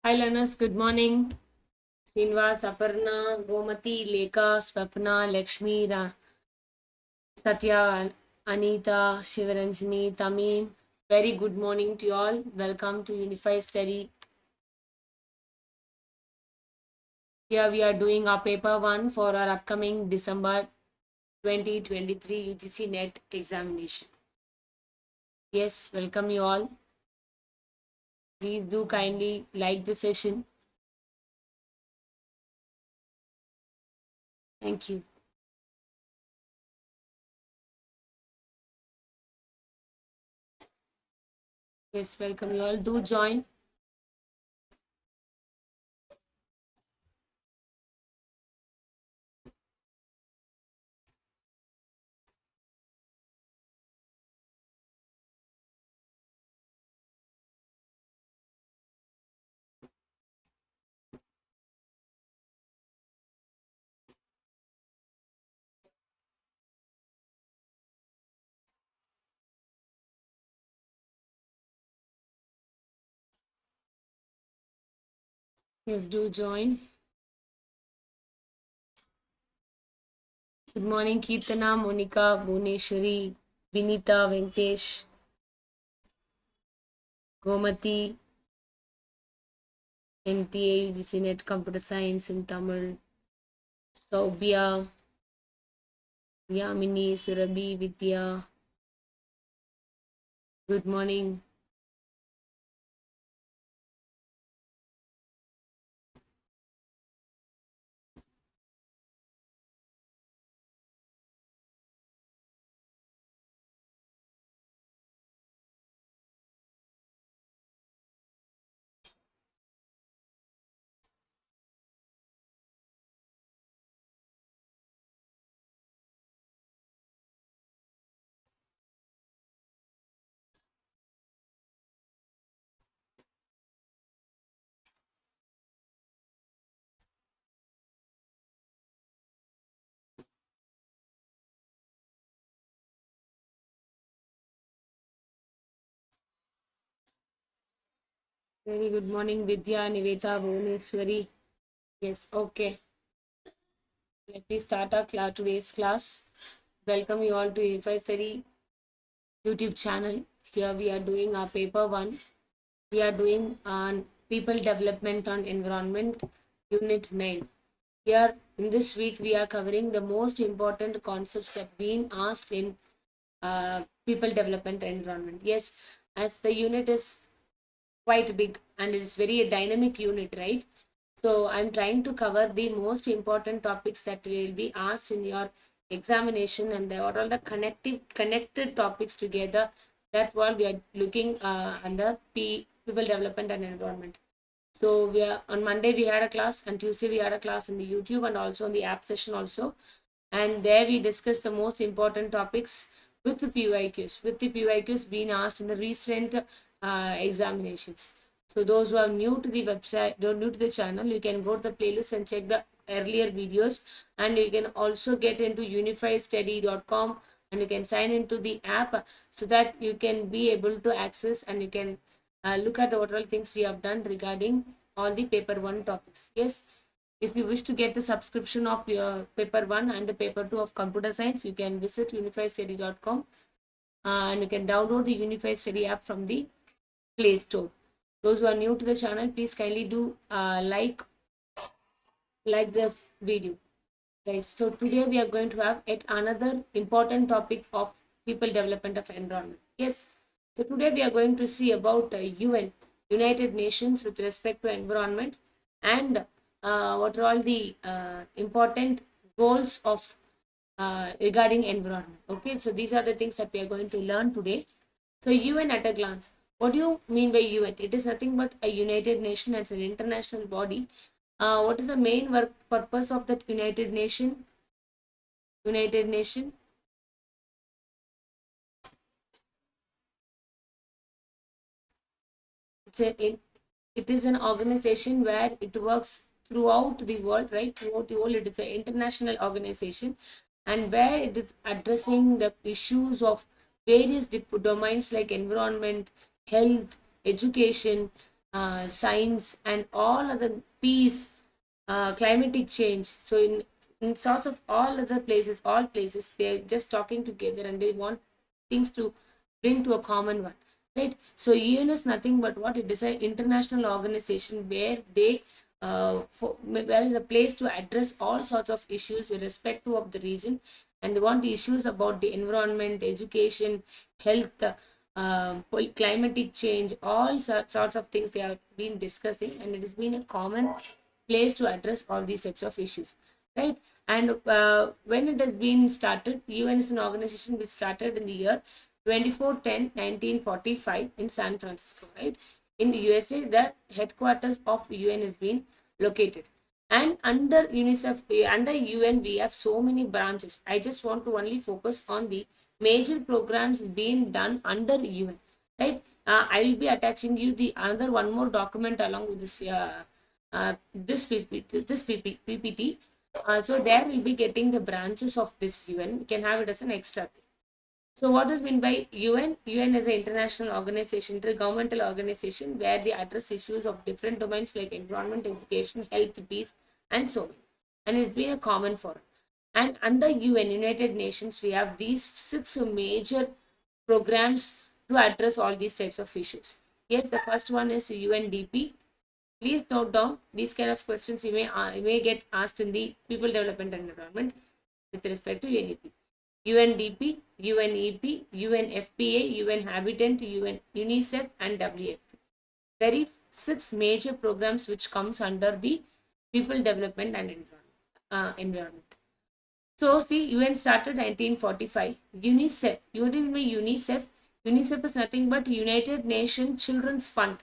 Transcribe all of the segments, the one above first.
Hi learners, good morning. Srinivas, Aparna, Gomati, Lekha, Swapna, Lakshmi, Satya, Anita, Shivaranjani, Tamim. Very good morning to you all. Welcome to Unified Study. Here we are doing our paper 1 for our upcoming December 2023 UGC NET examination. Yes, welcome you all. Please do kindly like the session. Thank you. Yes, welcome you all. Do join. Yes, do join. Good morning, Kirtana, Monica, Bhuneshwari, Vinita, Venkesh, Gomati, NTA, UGC NET Computer Science in Tamil, Saubhya, Yamini, Surabhi, Vidya. Good morning. Very good morning, Vidya, Niveta, Bhuneshwari. Yes, okay. Let me start our today's class. Welcome you all to Unified Study YouTube channel. Here we are doing our paper 1. We are doing on people development on environment, unit 9. Here in this week we are covering the most important concepts that been asked in people development environment. Yes, as the unit is quite big and it is very a dynamic unit, right? So I'm trying to cover the most important topics that will be asked in your examination, and they are all the connected topics together. That what we are looking under people development and environment. So we are on Monday we had a class, and Tuesday we had a class in the YouTube and also on the app session also. And there we discussed the most important topics with the PYQs being asked in the recent examinations. So those who are new to the website, new to the channel, you can go to the playlist and check the earlier videos, and you can also get into unifiedstudy.com and you can sign into the app so that you can be able to access and you can look at the overall things we have done regarding all the paper 1 topics. Yes, if you wish to get the subscription of your paper 1 and the paper 2 of computer science, you can visit unifiedstudy.com and you can download the Unified Study app from the Play Store. Those who are new to the channel, please kindly do like this video. Guys, so today we are going to have yet another important topic of people development of environment. Yes, so today we are going to see about UN, United Nations, with respect to environment, and what are all the important goals of regarding environment. Okay, so these are the things that we are going to learn today. So UN at a glance. What do you mean by UN? It is nothing but a United Nation. It's an international body. What is the main work purpose of that United Nation? United Nation. It is an organization where it works throughout the world, right? Throughout the world, it is an international organization, and where it is addressing the issues of various domains like environment, health, education, science, and all other peace, climatic change. So in sorts of all places, they're just talking together and they want things to bring to a common one, right? So UN is nothing but what it is, an international organization where they where is a place to address all sorts of issues irrespective of the region, and they want issues about the environment, education, health, climatic change, all sorts of things they have been discussing, and it has been a common place to address all these types of issues, right? And when it has been started, UN is an organization which started in the year 24/10/1945 in San Francisco, right? In the USA, the headquarters of UN has been located. And under UNICEF, under UN, we have so many branches. I just want to only focus on the major programs being done under UN, right? I will be attaching you the another one more document along with this PPT. So there will be getting the branches of this UN. You can have it as an extra thing. So what is meant by UN? UN is an international organization, intergovernmental organization where they address issues of different domains like environment, education, health, peace, and so on. And it's been a common forum. And under UN, United Nations, we have these 6 major programs to address all these types of issues. Yes, the first one is UNDP. Please note down these kind of questions you may get asked in the People Development and Environment with respect to UNEP. UNDP, UNEP, UNFPA, UN Habitat, UN, UNICEF, and WFP. Very 6 major programs which comes under the People Development and Environment. So see, UN started 1945. UNICEF, you know UNICEF? UNICEF is nothing but United Nations Children's Fund.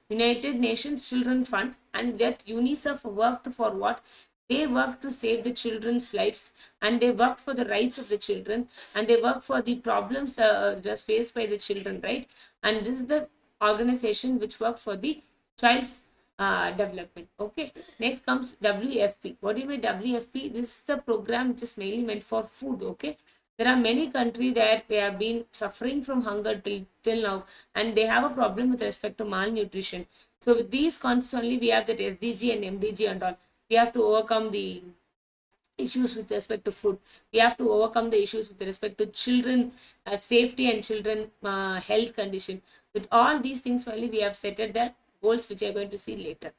United Nations Children's Fund, and that UNICEF worked for what? They worked to save the children's lives, and they worked for the rights of the children, and they worked for the problems just faced by the children, right? And this is the organization which worked for the child's development. Okay, next comes WFP. What do you mean WFP? This is the program which is mainly meant for food. Okay, there are many countries that they have been suffering from hunger till now, and they have a problem with respect to malnutrition. So with these concepts only, we have that SDG and MDG and all. We have to overcome the issues with respect to food. We have to overcome the issues with respect to children safety and children health condition. With all these things only, we have set the goals which I are going to see later.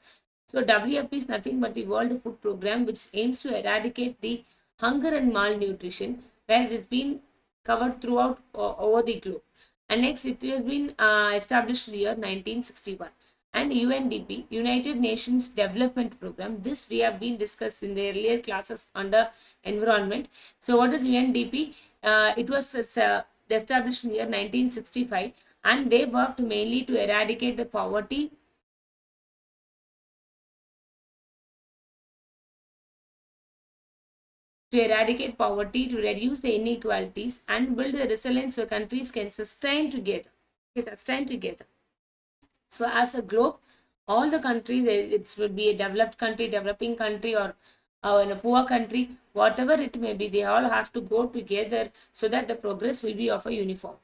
So WFP is nothing but the World Food Program, which aims to eradicate the hunger and malnutrition, where it has been covered throughout over the globe. And next, it has been established in the year 1961. And UNDP, United Nations Development Program. This we have been discussed in the earlier classes under environment. So what is UNDP? It was established in the year 1965, and they worked mainly to eradicate the poverty, to reduce the inequalities, and build the resilience so countries can sustain together. So as a globe, all the countries, it would be a developed country, developing country, or in a poor country, whatever it may be, they all have to go together so that the progress will be of a uniform.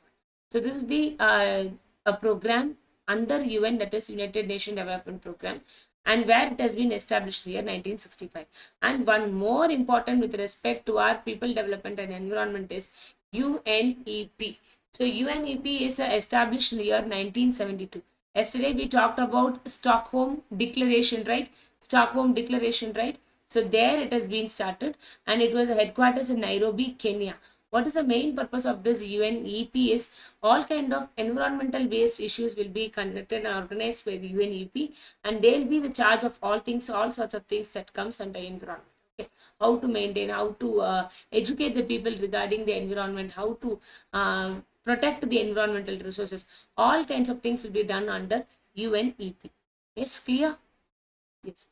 So this is the a program under UN, that is United Nations Development Program, and where it has been established in the year 1965. And one more important with respect to our people development and environment is UNEP. So UNEP is established in the year 1972. Yesterday we talked about Stockholm Declaration, right? Stockholm Declaration, right? So there it has been started, and it was the headquarters in Nairobi, Kenya. What is the main purpose of this UNEP is all kind of environmental based issues will be conducted and organized by the UNEP, and they'll be the charge of all things, all sorts of things that comes under environment. Okay. How to maintain, how to educate the people regarding the environment, how to protect the environmental resources. All kinds of things will be done under UNEP. Yes, clear? Yes,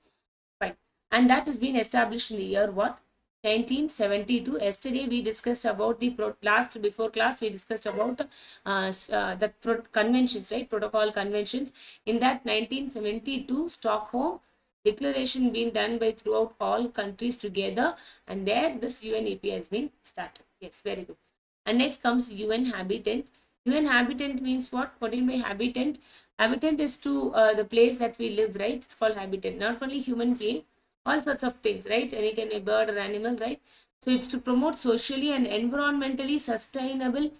fine. And that has been established in the year what? 1972. Yesterday we discussed about the before class we discussed about the conventions, right? Protocol conventions. In that 1972 Stockholm Declaration being done by throughout all countries together, and there this UNEP has been started. Yes, very good. And next comes UN Habitat. UN habitant means what? What do you mean by habitant? Habitant is to the place that we live, right? It's called habitant. Not only human being, all sorts of things, right? Any kind of bird or animal, right? So it's to promote socially and environmentally sustainable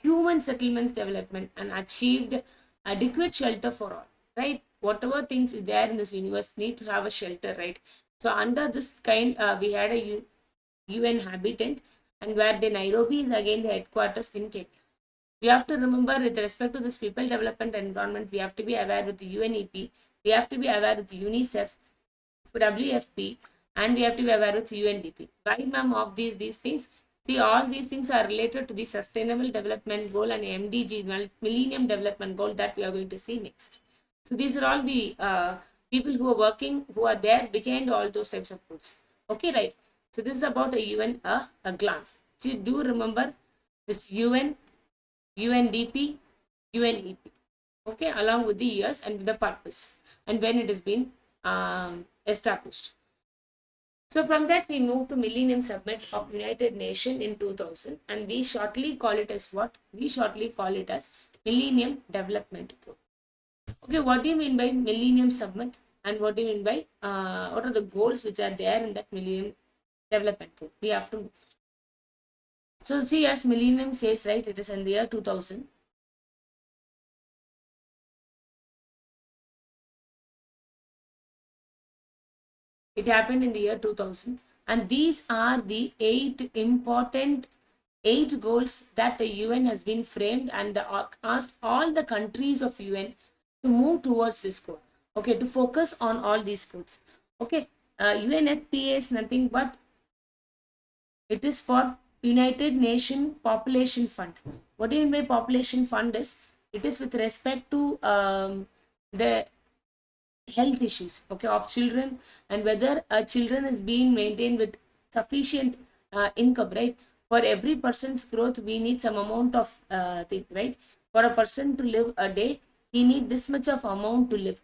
human settlements development and achieved adequate shelter for all, right? Whatever things is there in this universe need to have a shelter, right? So under this kind, we had a UN habitant, and where the Nairobi is again the headquarters in Kenya. We have to remember with respect to this people development environment, we have to be aware with the UNEP, we have to be aware with UNICEF, WFP, and we have to be aware with UNDP. Why, ma'am, of these things? See, all these things are related to the Sustainable Development Goal and MDG, Millennium Development Goal, that we are going to see next. So these are all the people who are working, who are there behind all those types of goals. Okay, right? So this is about a UN, a glance. So do remember this UN, UNDP, UNEP. Okay, along with the years and the purpose and when it has been established. So from that we move to Millennium Summit of United Nations in 2000, and we shortly call it as what? We shortly call it as Millennium Development Goal. Okay, what do you mean by Millennium Summit, and what do you mean by what are the goals which are there in that Millennium Development Goal? We have to. So see, as Millennium says, right, it is in the year 2000. It happened in the year 2000. And these are the eight goals that the UN has been framed, and asked all the countries of UN to move towards this goal. Okay, to focus on all these goals. Okay, UNFPA is nothing but it is for United Nation Population Fund. What do you mean by population fund is? It is with respect to the health issues, okay, of children, and whether children is being maintained with sufficient income, right? For every person's growth we need some amount of thing, right? For a person to live a day, he need this much of amount to live.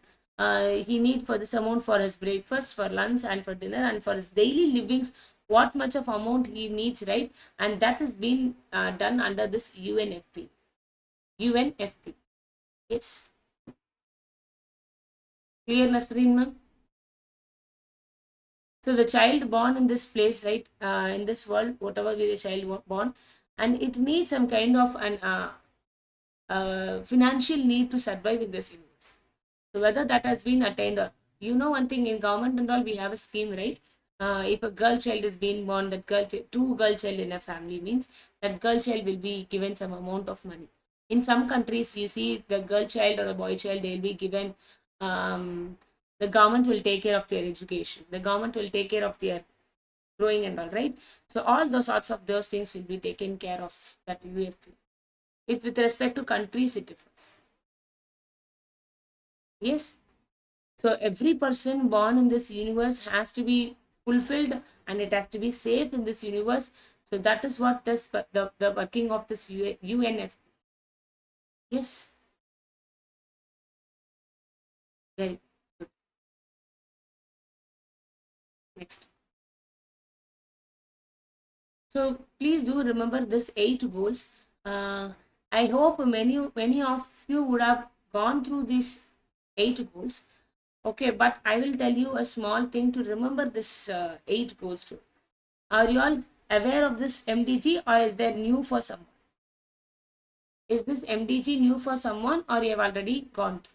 He need for this amount for his breakfast, for lunch, and for dinner, and for his daily livings, what much of amount he needs, right? And that is being done under this UNFP. Yes, clear, Nasreen ma'am? So the child born in this place, right, in this world, whatever be the child born, and it needs some kind of an financial need to survive in this universe. So whether that has been attained, or one thing, in government and all we have a scheme, right? If a girl child is being born, that two girl child in a family means that girl child will be given some amount of money. In some countries, you see the girl child or a boy child, they'll be given. The government will take care of their education. The government will take care of their growing and all, right? So all those sorts of those things will be taken care of that UFP. It with respect to countries, it differs. Yes. So every person born in this universe has to be fulfilled, and it has to be safe in this universe. So that is what this the working of this UNF. Yes, very good. Next. So please do remember this eight goals. I hope many of you would have gone through these eight goals. Okay, but I will tell you a small thing to remember this eight goals too. Are you all aware of this MDG, or is there new for someone? Is this MDG new for someone, or you have already gone through?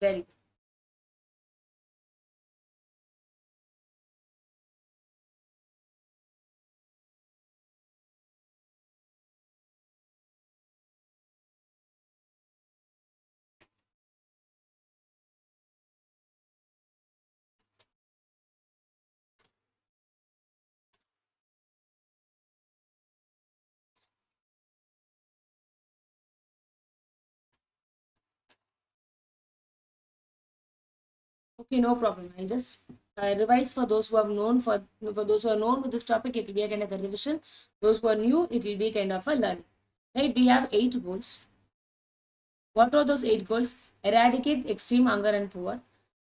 Very Okay, no problem. I'll just revise for those who have known for those who are known with this topic. It will be a kind of a revision. Those who are new, it will be kind of a learning. Right? We have 8 goals. What are those 8 goals? Eradicate extreme hunger and poor,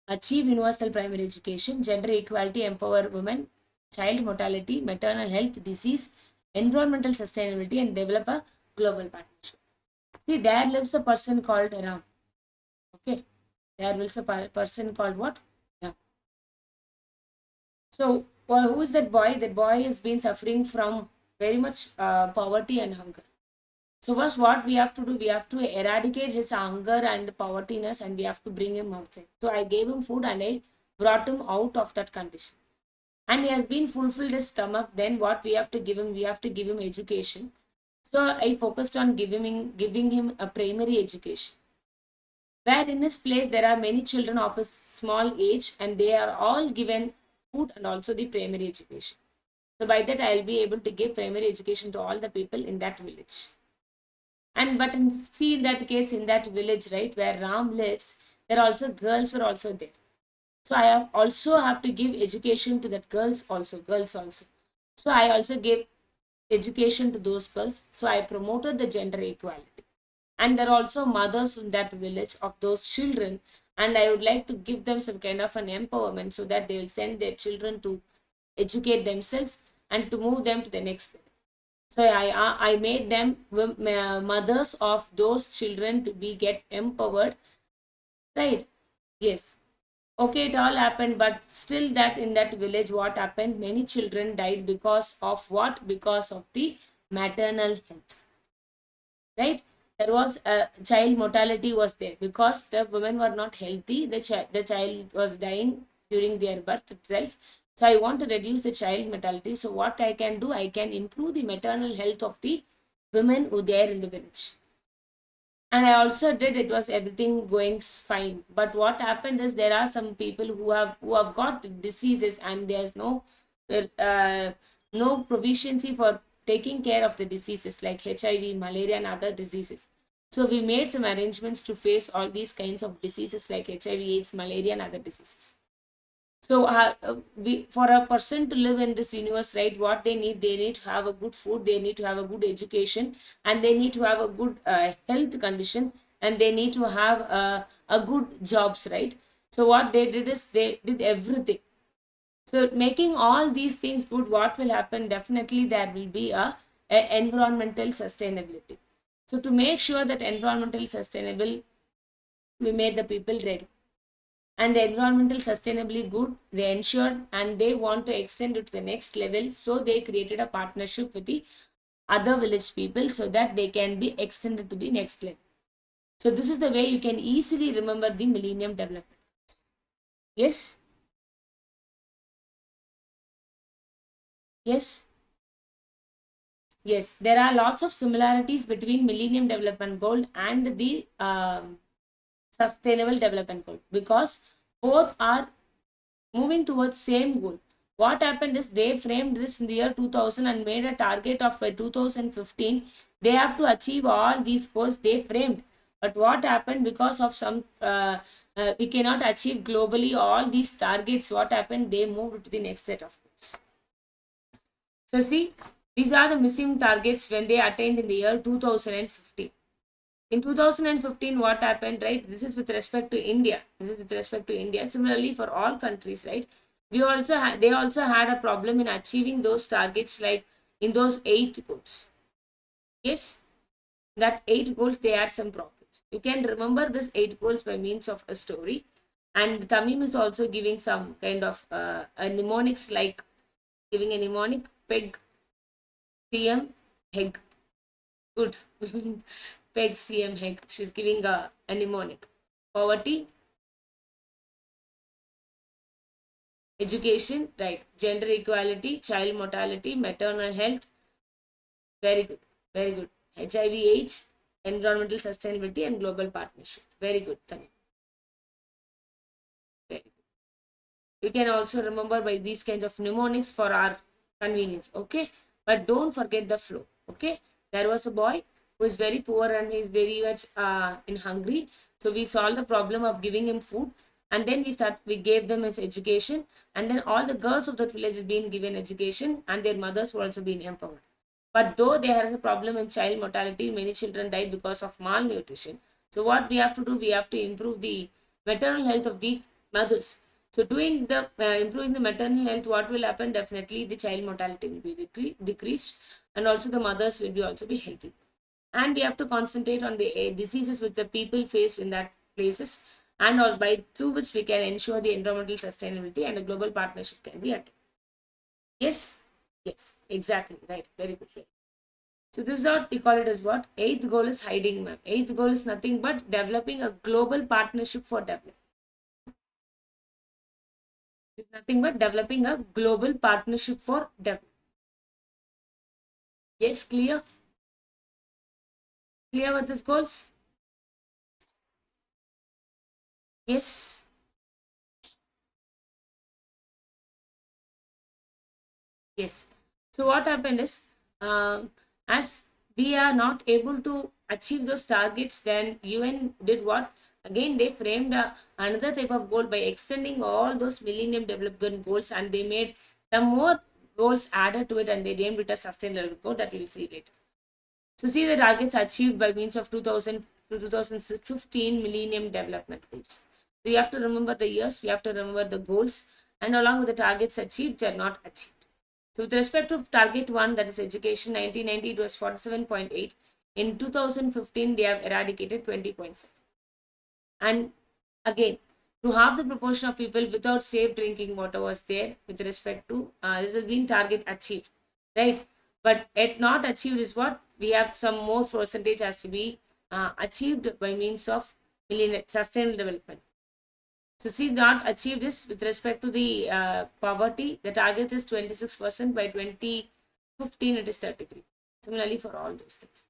achieve universal primary education, gender equality, empower women, child mortality, maternal health, disease, environmental sustainability, and develop a global partnership. See, there lives a person called Ram. Okay, there lives a person called what? Ram. So, well, who is that boy? That boy has been suffering from very much poverty and hunger. So first, what we have to do, we have to eradicate his hunger and povertiness, and we have to bring him outside. So I gave him food and I brought him out of that condition. And he has been fulfilled his stomach. Then what we have to give him, we have to give him education. So I focused on giving him a primary education. Where in his place there are many children of a small age, and they are all given food and also the primary education. So by that I will be able to give primary education to all the people in that village. And but in, see in that case, in that village, right, where Ram lives, there also girls are also there. So I have also have to give education to that girls also. So I also gave education to those girls. So I promoted the gender equality. And there are also mothers in that village of those children. And I would like to give them some kind of an empowerment so that they will send their children to educate themselves and to move them to the next level. So I made them mothers of those children to be get empowered, right? Yes. Okay, it all happened, but still that in that village, what happened? Many children died because of what? Because of the maternal health, right? There was a child mortality was there because the women were not healthy. The child was dying during their birth itself. So I want to reduce the child mortality. So what I can do, I can improve the maternal health of the women who there in the village. And I also did, it was everything going fine. But what happened is there are some people who have got diseases, and there's uh, no proficiency for taking care of the diseases like HIV, malaria, and other diseases. So we made some arrangements to face all these kinds of diseases like HIV, AIDS, malaria, and other diseases. So for a person to live in this universe, right, what they need to have a good food, they need to have a good education, and they need to have a good health condition, and they need to have a good jobs, right? So what they did is they did everything. So making all these things good, what will happen? Definitely there will be a environmental sustainability. So to make sure that environmental sustainable, we made the people ready, and the environmental sustainably good they ensured, and they want to extend it to the next level. So they created a partnership with the other village people so that they can be extended to the next level. So this is the way you can easily remember the millennium development. Yes. Yes. Yes, there are lots of similarities between millennium development goal and the sustainable development goal, because both are moving towards same goal. What happened is they framed this in the year 2000 and made a target of by 2015 they have to achieve all these goals they framed. But what happened, because of some we cannot achieve globally all these targets, what happened, they moved to the next set of goals. So see, these are the missing targets when they attained in the year 2015. In 2015, what happened, right? This is with respect to India. This is with respect to India. Similarly, for all countries, right? They also had a problem in achieving those targets, like in those 8 goals. Yes, that 8 goals, they had some problems. You can remember this 8 goals by means of a story. And Tamim is also giving some kind of a mnemonics, like giving a mnemonic: peg, CM, heg. Good. Peg, CM, heg. She's giving a mnemonic. Poverty, education, right. Gender equality, child mortality, maternal health. Very good. Very good. HIV, AIDS, environmental sustainability, and global partnership. Very good, Tanya. Very good. You can also remember by these kinds of mnemonics for our convenience. Okay. But don't forget the flow. Okay. There was a boy who is very poor and he is very much in hungry. So we solved the problem of giving him food. And then we gave them as education, and then all the girls of that village is being given education, and their mothers were also being empowered. But though there is a problem in child mortality, many children die because of malnutrition. So what we have to do, we have to improve the maternal health of the mothers. So doing the improving the maternal health, what will happen? Definitely the child mortality will be decreased, and also the mothers will be also be healthy. And we have to concentrate on the diseases which the people face in that places, and all by through which we can ensure the environmental sustainability and a global partnership can be attained. Yes, yes, exactly, right, very good. So this is what we call it as what? Eighth goal is hiding map. Eighth goal is nothing but developing a global partnership for development. It's nothing but developing a global partnership for development. Yes, clear? Clear with these goals? Yes. Yes. So what happened is, as we are not able to achieve those targets, then UN did what? Again, they framed another type of goal by extending all those Millennium Development Goals, and they made some more goals added to it, and they named it as Sustainable Goal that we'll see later. So see the targets achieved by means of 2000 to 2015 Millennium Development Goals. So you have to remember the years, we have to remember the goals, and along with the targets achieved or not achieved. So with respect to target 1, that is education, 1990 it was 47.8. In 2015 they have eradicated 20.7. And again, to half the proportion of people without safe drinking water was there with respect to this has been target achieved, right? But yet not achieved is what we have some more percentage has to be achieved by means of sustainable development. So see, not achieved this with respect to the poverty. The target is 26%. By 2015, it is 33. Similarly for all those things.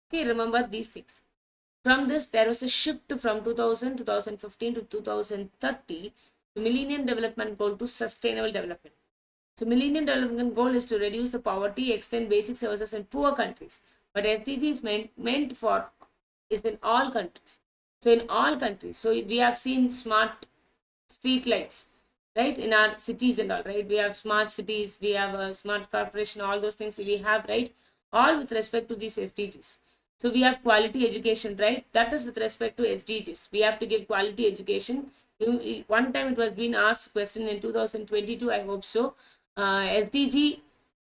Okay, remember these things. From this, there was a shift from 2000, 2015 to 2030, the Millennium Development Goal to Sustainable Development. So Millennium Development Goal is to reduce the poverty, extend basic services in poor countries. But SDG is meant for is in all countries. So in all countries, so we have seen smart street lights, right, in our cities and all, right? We have smart cities, we have a smart corporation, all those things we have, right? All with respect to these SDGs. So we have quality education, right? That is with respect to SDGs. We have to give quality education. One time it was being asked question in 2022, I hope so. SDG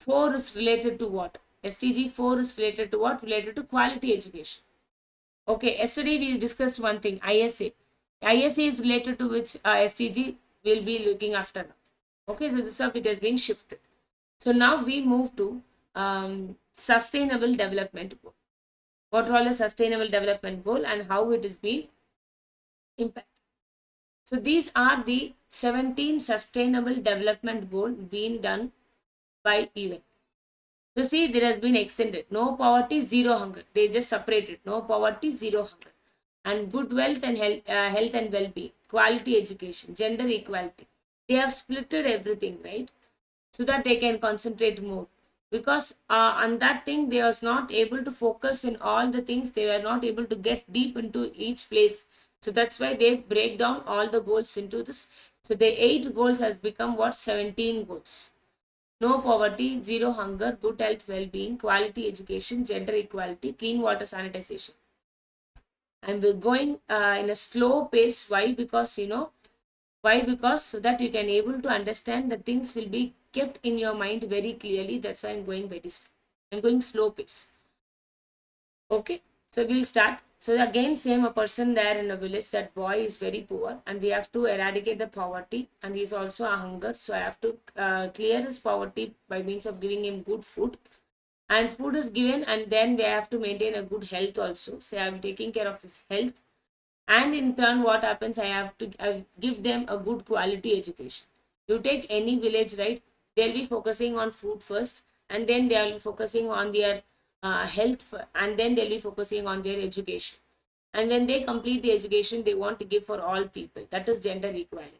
4 is related to what? SDG 4 is related to what? Related to quality education. Okay, yesterday we discussed one thing, ISA. ISA is related to which SDG will be looking after now. Okay, so this stuff it has been shifted. So now we move to sustainable development goal. What all the sustainable development goal and how it is being impacted. So these are the 17 sustainable development goal being done by UN. So see, there has been extended. No poverty, zero hunger. They just separated. No poverty, zero hunger. And good wealth and health and well-being. Quality education, gender equality. They have splitted everything, right? So that they can concentrate more. Because on that thing, they was not able to focus in all the things. They were not able to get deep into each place. So that's why they break down all the goals into this. So the 8 goals has become what? 17 goals. No poverty, zero hunger, good health, well-being, quality education, gender equality, clean water sanitization. And we're going in a slow pace. Why? Because why? Because so that you can able to understand the things will be kept in your mind very clearly. That's why I'm going very slow. I'm going slow pace. Okay, so we'll start. So again, same a person there in a village, that boy is very poor and we have to eradicate the poverty, and he's also a hunger. So I have to clear his poverty by means of giving him good food, and food is given, and then we have to maintain a good health also. So I'm taking care of his health, and in turn what happens, I give them a good quality education. You take any village, right? They'll be focusing on food first, and then they'll be focusing on their health, and then they'll be focusing on their education. And when they complete the education, they want to give for all people. That is gender equality,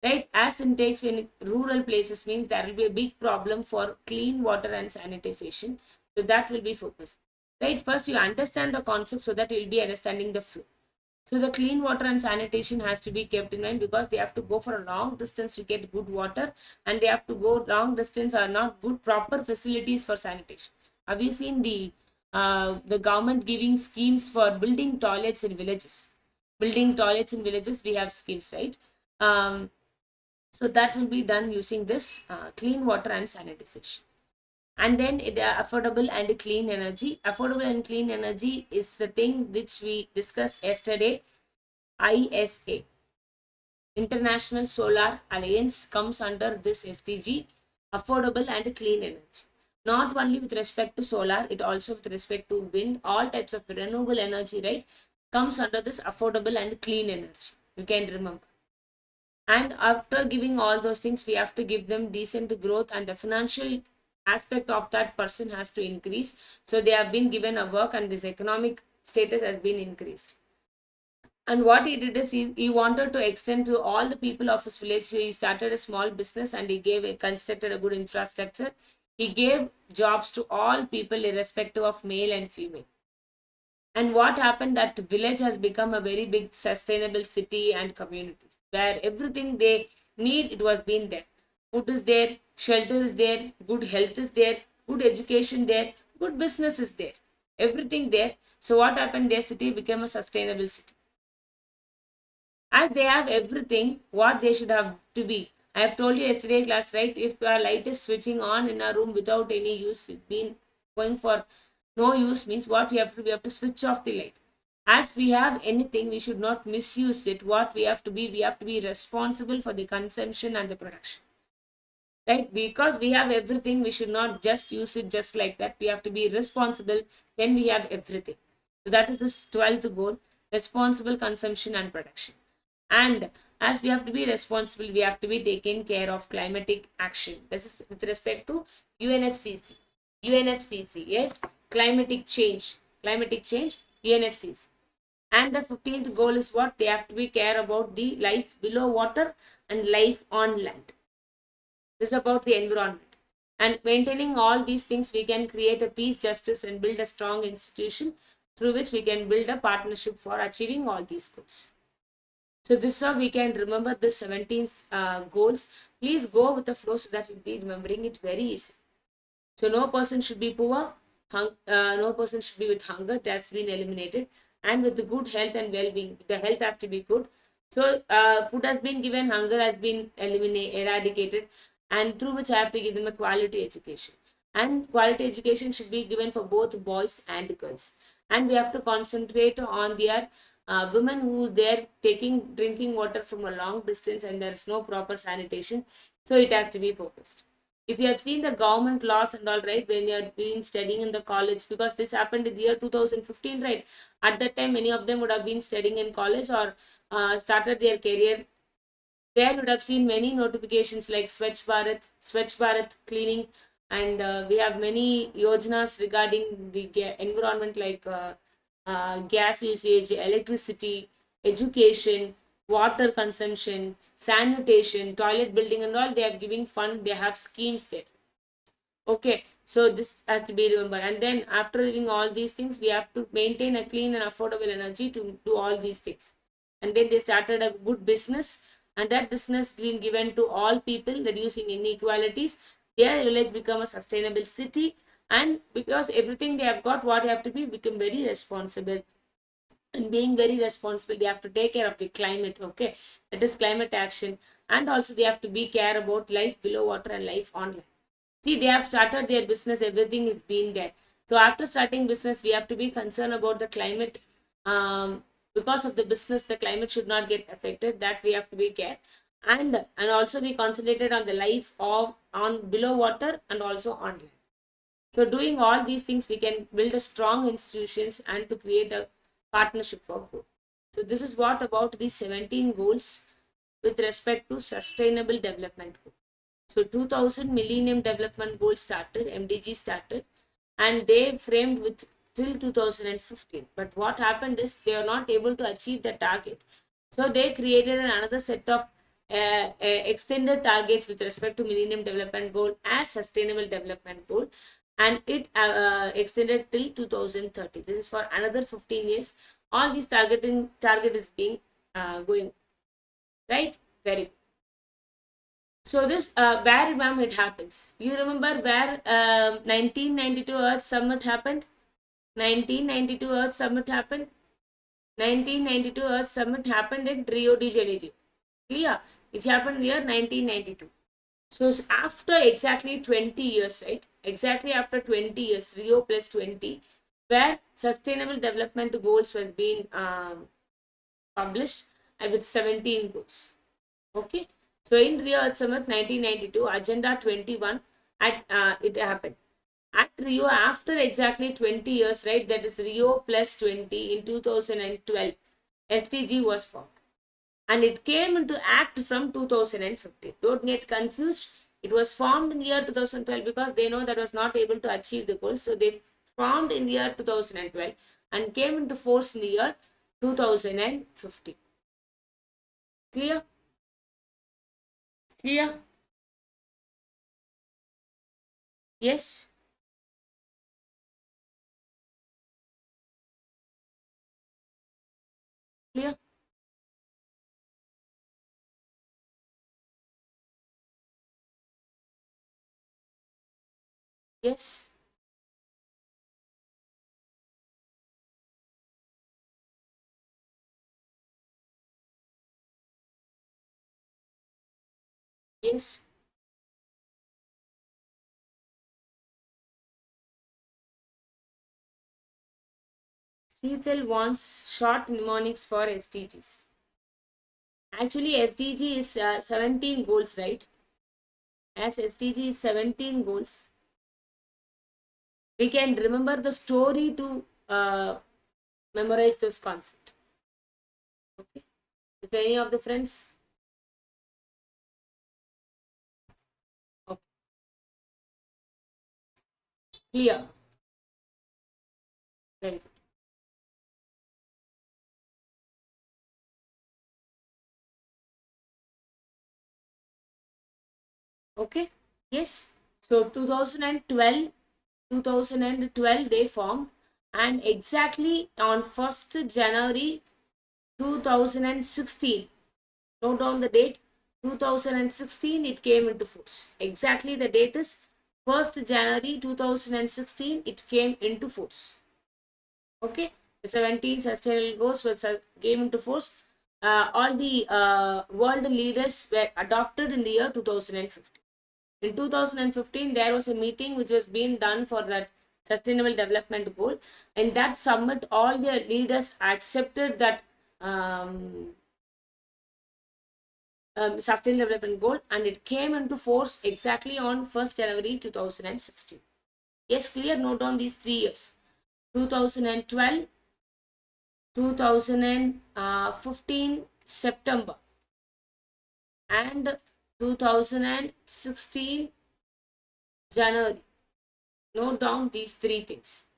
right? As intakes in rural places means there will be a big problem for clean water and sanitization. So that will be focused, right? First you understand the concept so that you'll be understanding the flow. So the clean water and sanitation has to be kept in mind, because they have to go for a long distance to get good water, and they have to go long distance or not good proper facilities for sanitation. Have you seen the government giving schemes for building toilets in villages? Building toilets in villages, we have schemes, right? Um, so that will be done using this clean water and sanitation. And then affordable and clean energy. Affordable and clean energy is the thing which we discussed yesterday. ISA, International Solar Alliance, comes under this SDG, affordable and clean energy. Not only with respect to solar, it also with respect to wind, all types of renewable energy, right, comes under this affordable and clean energy. You can remember. And after giving all those things, we have to give them decent growth, and the financial aspect of that person has to increase. So they have been given a work, and this economic status has been increased. And what he did is he wanted to extend to all the people of his village. So he started a small business, and constructed a good infrastructure. He gave jobs to all people irrespective of male and female. And what happened, that village has become a very big sustainable city and communities, where everything they need, it was being there. Food is there, shelter is there, good health is there, good education there, good business is there, everything there. So what happened, their city became a sustainable city. As they have everything what they should have to be. I have told you yesterday class, right? If our light is switching on in our room without any use, it been going for no use, means what we have to switch off the light. As we have anything, we should not misuse it. What we have to be, we have to be responsible for the consumption and the production, right? Because we have everything, we should not just use it just like that. We have to be responsible. Then we have everything. So that is this 12th goal: responsible consumption and production. And as we have to be responsible, we have to be taking care of climatic action. This is with respect to UNFCC. UNFCC, yes, climatic change. Climatic change, UNFCC. And the 15th goal is what? They have to be care about the life below water and life on land. This is about the environment. And maintaining all these things, we can create a peace, justice, and build a strong institution through which we can build a partnership for achieving all these goals. So this is how we can remember the 17 goals. Please go with the flow so that you'll be remembering it very easy. So no person should be poor, no person should be with hunger, it has been eliminated. And with the good health and well-being, the health has to be good. So food has been given, hunger has been eradicated, and through which I have to give them a quality education. And quality education should be given for both boys and girls. And we have to concentrate on their women who they're drinking water from a long distance, and there is no proper sanitation. So it has to be focused. If you have seen the government laws and all, right, when you are been studying in the college, because this happened in the year 2015, right? At that time, many of them would have been studying in college or started their career. There you would have seen many notifications like Swachh Bharat cleaning, and we have many yojanas regarding the environment, like gas usage, electricity, education, water consumption, sanitation, toilet building, and all. They are giving fund. They have schemes there. Okay, so this has to be remembered. And then after doing all these things, we have to maintain a clean and affordable energy to do all these things. And then they started a good business, and that business being given to all people, reducing inequalities. Their village become a sustainable city, and because everything they have got, what they have to be, become very responsible. And being very responsible, they have to take care of the climate. Okay, that is climate action. And also they have to be care about life below water and life on land. See, they have started their business, everything is been there. So after starting business, we have to be concerned about the climate. Because of the business, the climate should not get affected. That we have to be care. And also be concentrated on the life of on below water and also on land. So doing all these things, we can build a strong institutions and to create a partnership for growth. So this is what about the 17 goals with respect to sustainable development goal. So 2000 Millennium Development Goals started, MDG started, and they framed with till 2015. But what happened is they are not able to achieve the target. So they created another set of extended targets with respect to Millennium Development Goal as Sustainable Development Goal. and it extended till 2030. This is for another 15 years. All these target is being going, right? Very good. So this where, ma'am, it happens? You remember where 1992 Earth Summit happened? 1992 Earth Summit happened. 1992 Earth Summit happened in Rio de Janeiro. Clear? It happened here 1992. So after exactly 20 years, right? Exactly after 20 years, Rio plus 20, where Sustainable Development Goals was being published, and with 17 goals. Okay. So in Rio Earth Summit 1992, Agenda 21, it happened. At Rio, after exactly 20 years, right? That is Rio plus 20 in 2012, SDG was formed, and it came into act from 2015. Don't get confused. It was formed in the year 2012 because they know that was not able to achieve the goal. So they formed in the year 2012 and came into force in the year 2015. Clear? Clear? Yes? Clear? Yes? Yes? Seathel wants short mnemonics for SDGs. Actually, SDG is 17 goals, right? As SDG is 17 goals, we can remember the story to memorize those concepts. Okay. If any of the friends, okay, clear. Very good. Okay. Yes. So 2012 they formed, and exactly on 1st January 2016. Note down the date. 2016 it came into force. Exactly the date is 1st January 2016 it came into force. Okay, the 17 sustainable goals was came into force. All the world leaders were adopted in the year 2015. In 2015, there was a meeting which was being done for that sustainable development goal. In that summit, all the leaders accepted that sustainable development goal, and it came into force exactly on 1st January 2016. Yes, clear? Note on these 3 years. 2012, 2015 September, and 2016 January. Note down these three things.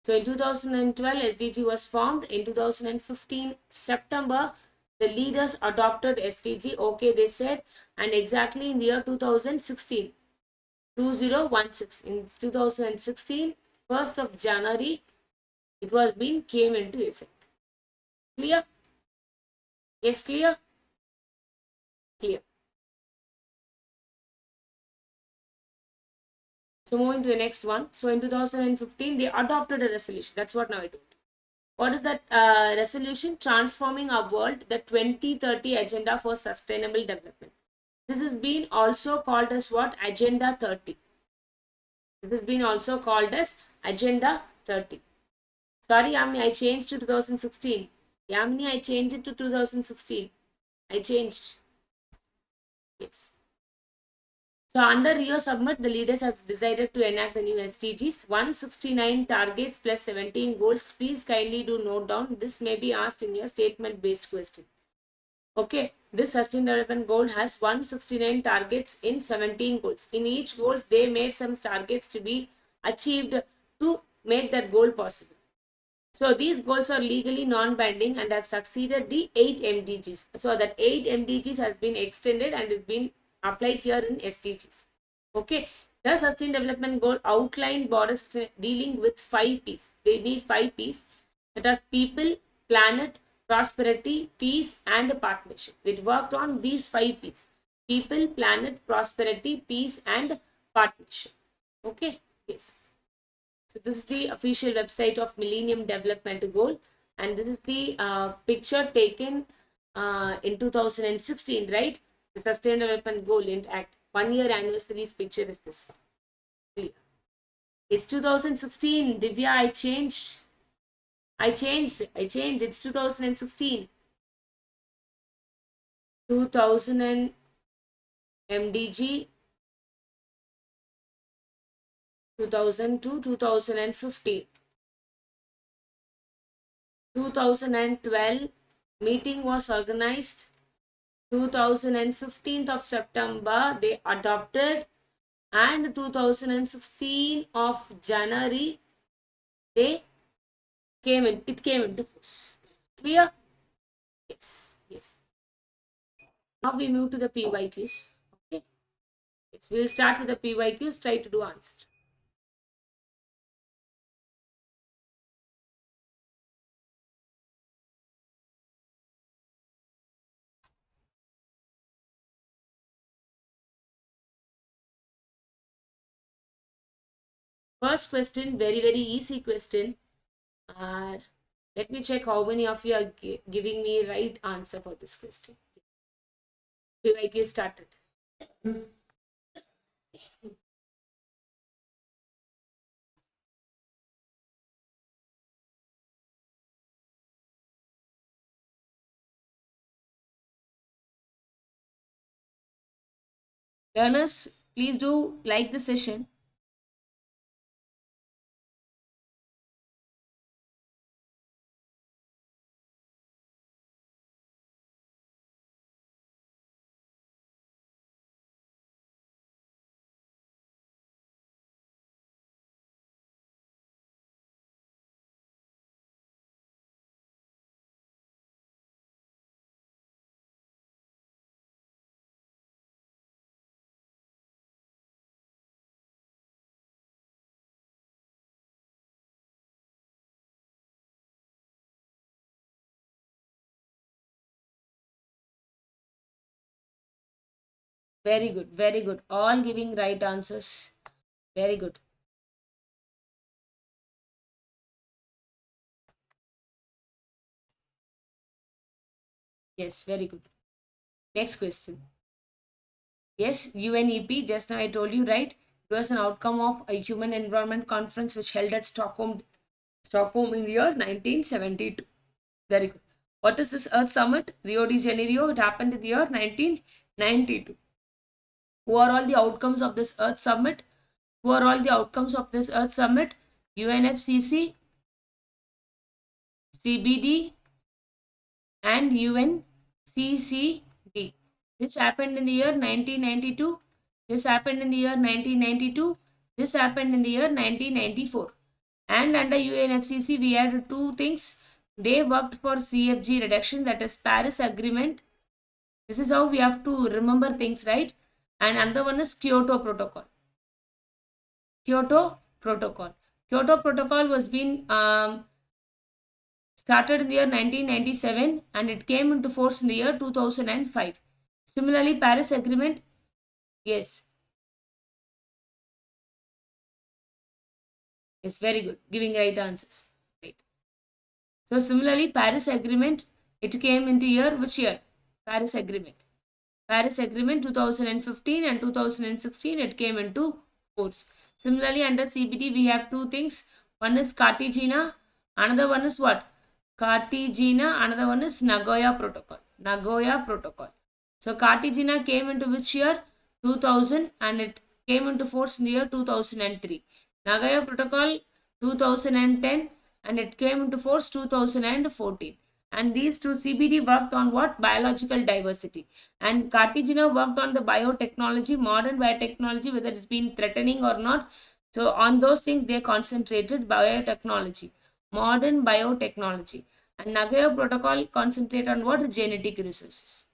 So in 2012, SDG was formed. In 2015 September, the leaders adopted SDG. Okay, they said, and exactly in the year 2016, 2016, in 2016, 1st of January, it was being came into effect. Clear? Yes, clear? Clear. So moving to the next one. So in 2015, they adopted a resolution. That's what now I do. What is that resolution? Transforming our world, the 2030 Agenda for Sustainable Development. This has been also called as what? Agenda 30. This has been also called as Agenda 30. Sorry, Yamini, I changed to 2016. Yamini, I changed it to 2016. I changed. Yes. So under Rio Summit, the leaders has decided to enact the new SDGs. 169 targets plus 17 goals. Please kindly do note down. This may be asked in your statement-based question. Okay, this Sustainable Development Goal has 169 targets in 17 goals. In each goals, they made some targets to be achieved to make that goal possible. So these goals are legally non-binding and have succeeded the 8 MDGs. So that 8 MDGs has been extended and is being applied here in SDGs. Okay. The Sustainable Development Goal outlined borders dealing with 5 P's. They need 5 P's, that is people, planet, prosperity, peace, and partnership. It worked on these 5 P's: people, planet, prosperity, peace, and partnership. Okay, yes. So this is the official website of Millennium Development Goal, and this is the picture taken in 2016, right? The Sustainable Development Goal in Act 1 year anniversary's picture is this one. It's 2016. Divya, I changed. It's 2016. 2000 and MDG 2000 to 2015. 2012 meeting was organized. 2015 of September they adopted, and 2016 of January it came into force. Clear? Yes, yes. Now we move to the PYQs. Okay. Yes, we'll start with the PYQs. Try to do answer. First question, very easy question. Let me check how many of you are giving me right answer for this question. PYQ started. Learners, please do like the session. Very good, very good. All giving right answers. Very good. Yes, very good. Next question. Yes, UNEP, just now I told you, right? It was an outcome of a human environment conference which held at Stockholm in the year 1972. Very good. What is this Earth Summit? Rio de Janeiro. It happened in the year 1992. Who are all the outcomes of this Earth Summit? Who are all the outcomes of this Earth Summit? UNFCCC, CBD, and UNCCD. This happened in the year 1992. This happened in the year 1992. This happened in the year 1994. And under UNFCCC, we had two things. They worked for CFG reduction, that is Paris Agreement. This is how we have to remember things, right? And another one is Kyoto Protocol. Kyoto Protocol. Kyoto Protocol was being started in the year 1997 and it came into force in the year 2005. Similarly, Paris Agreement, yes. Yes, very good. Giving right answers. Right. So similarly, Paris Agreement, it came in the year, which year? Paris Agreement. Paris Agreement 2015 and 2016, it came into force. Similarly, under CBD, we have two things. One is Cartagena, another one is what? Cartagena, another one is Nagoya Protocol. Nagoya Protocol. So Cartagena came into which year? 2000, and it came into force in the year 2003. Nagoya Protocol 2010 and it came into force 2014. And these two, CBD worked on what? Biological diversity. And Cartagena worked on the biotechnology, modern biotechnology, whether it's been threatening or not. So on those things, they concentrated biotechnology, modern biotechnology. And Nagoya Protocol concentrate on what? Genetic resources.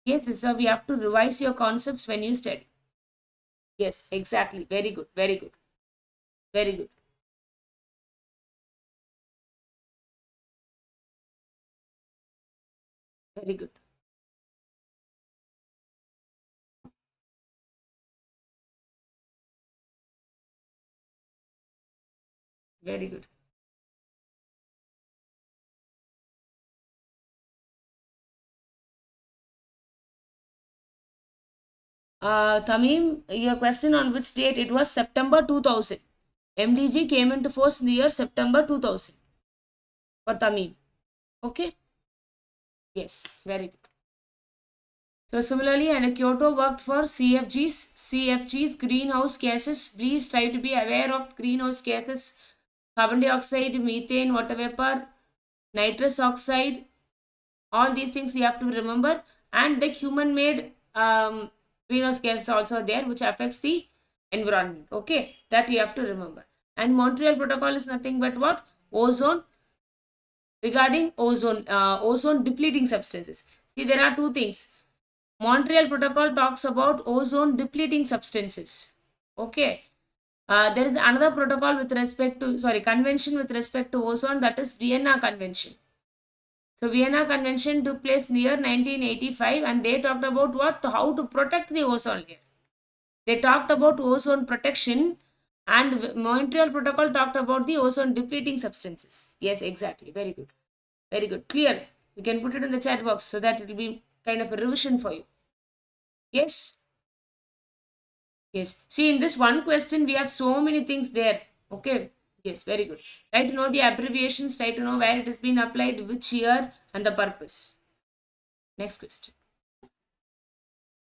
Yes, so we have to revise your concepts when you study. Yes, exactly. Very good. Very good. Very good. Very good. Very good. Tamim, your question on which date? It was September 2000. MDG came into force in the year September 2000 for Tamim. Okay? Yes, very good. So similarly, and Kyoto worked for CFGs. CFGs, greenhouse gases. Please try to be aware of greenhouse gases. Carbon dioxide, methane, water vapor, nitrous oxide. All these things you have to remember. And the human-made greenhouse gas also there, which affects the environment. Okay, that you have to remember. And Montreal Protocol is nothing but what? Ozone. Regarding ozone depleting substances. See, there are two things. Montreal Protocol talks about ozone depleting substances. Okay. There is another protocol with respect to, sorry, convention with respect to ozone, that is Vienna Convention. So Vienna Convention took place near 1985 and they talked about what? How to protect the ozone layer. They talked about ozone protection and Montreal Protocol talked about the ozone depleting substances. Yes, exactly. Very good. Very good. Clear. You can put it in the chat box so that it will be kind of a revision for you. Yes. Yes. See, in this one question, we have so many things there. Okay. Yes, very good. Try to know the abbreviations, try to know where it has been applied, which year, and the purpose. Next question.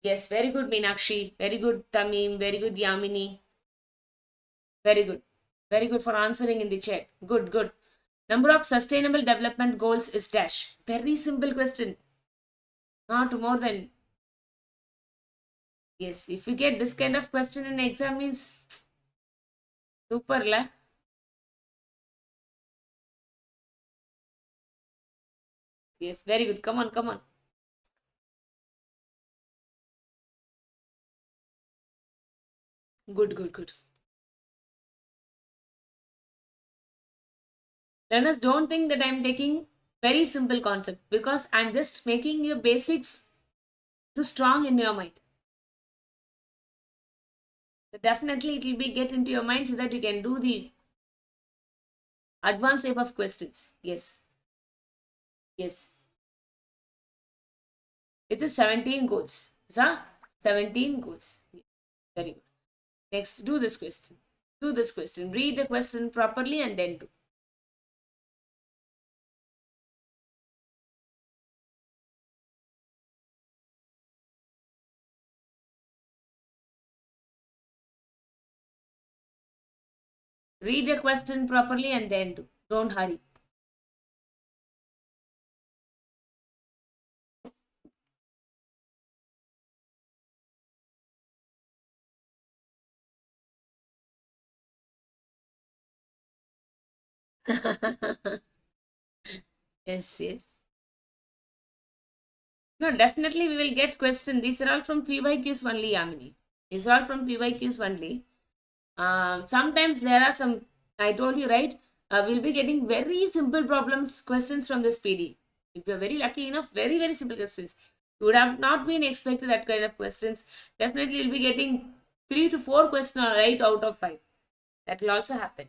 Yes, very good, Meenakshi. Very good, Tamim. Very good, Yamini. Very good. Very good for answering in the chat. Good, good. Number of sustainable development goals is dash. Very simple question. Not more than. Yes, if you get this kind of question in exam means super la. Yes, very good. Come on, come on. Good, good, good. Learners, don't think that I'm taking very simple concept because I'm just making your basics too strong in your mind. So definitely it will be get into your mind so that you can do the advanced type of questions. Yes. Yes. It is 17 goals. So 17 goals. Very good. Next, do this question. Do this question. Read the question properly and then do. Read the question properly and then do. Don't hurry. Yes, yes. No, definitely we will get question. These are all from PYQs only, Yamini. These are all from PYQs only. Sometimes there are some, I told you, right? We'll be getting very simple problems, questions from this PD. If you're very lucky enough, very, very simple questions. You would have not been expected that kind of questions. Definitely you'll be getting 3 to 4 questions right out of 5. That will also happen.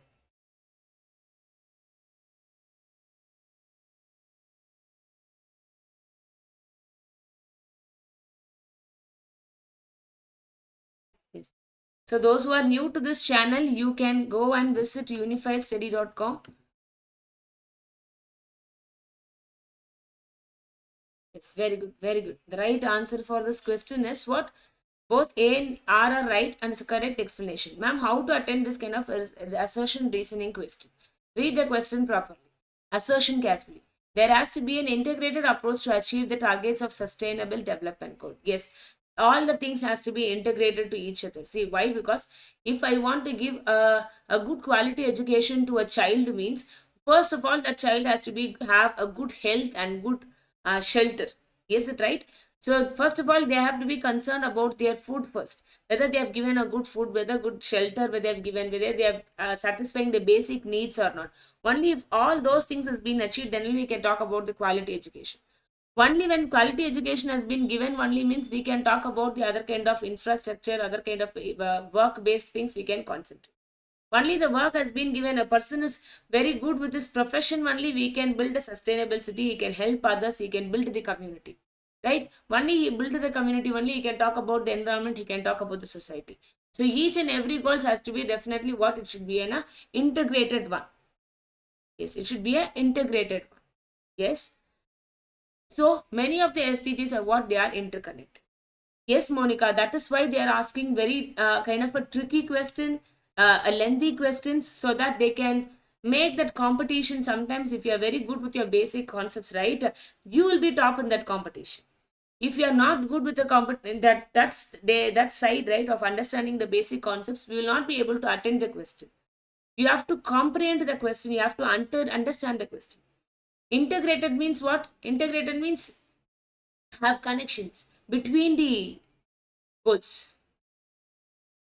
Yes. So those who are new to this channel, you can go and visit unifystudy.com. Yes, very good, very good. The right answer for this question is what? Both A and R are right and it's a correct explanation. Ma'am, how to attend this kind of assertion reasoning question? Read the question properly. Assertion carefully. There has to be an integrated approach to achieve the targets of sustainable development goal. Yes, all the things has to be integrated to each other. See why? Because if I want to give a good quality education to a child means, first of all, that child has to be have a good health and good shelter. Yes, it right. So first of all, they have to be concerned about their food first, whether they have given a good food, whether good shelter, whether they have given, whether they are satisfying the basic needs or not. Only if all those things has been achieved, then we can talk about the quality education. Only when quality education has been given, only means we can talk about the other kind of infrastructure, other kind of work based things we can concentrate. Only the work has been given, a person is very good with his profession, only we can build a sustainable city, he can help others, he can build the community, right? Only he build the community, only he can talk about the environment, he can talk about the society. So each and every goals has to be definitely what it should be, an integrated one. Yes, it should be an integrated one. Yes. So many of the SDGs are what they are interconnected. Yes, Monica, that is why they are asking very kind of a tricky question, a lengthy questions, so that they can make that competition. Sometimes if you are very good with your basic concepts, right, you will be top in that competition. If you are not good with the that side, right, of understanding the basic concepts, we will not be able to attend the question. You have to comprehend the question, you have to understand the question. Integrated means what? Integrated means have connections between the goals.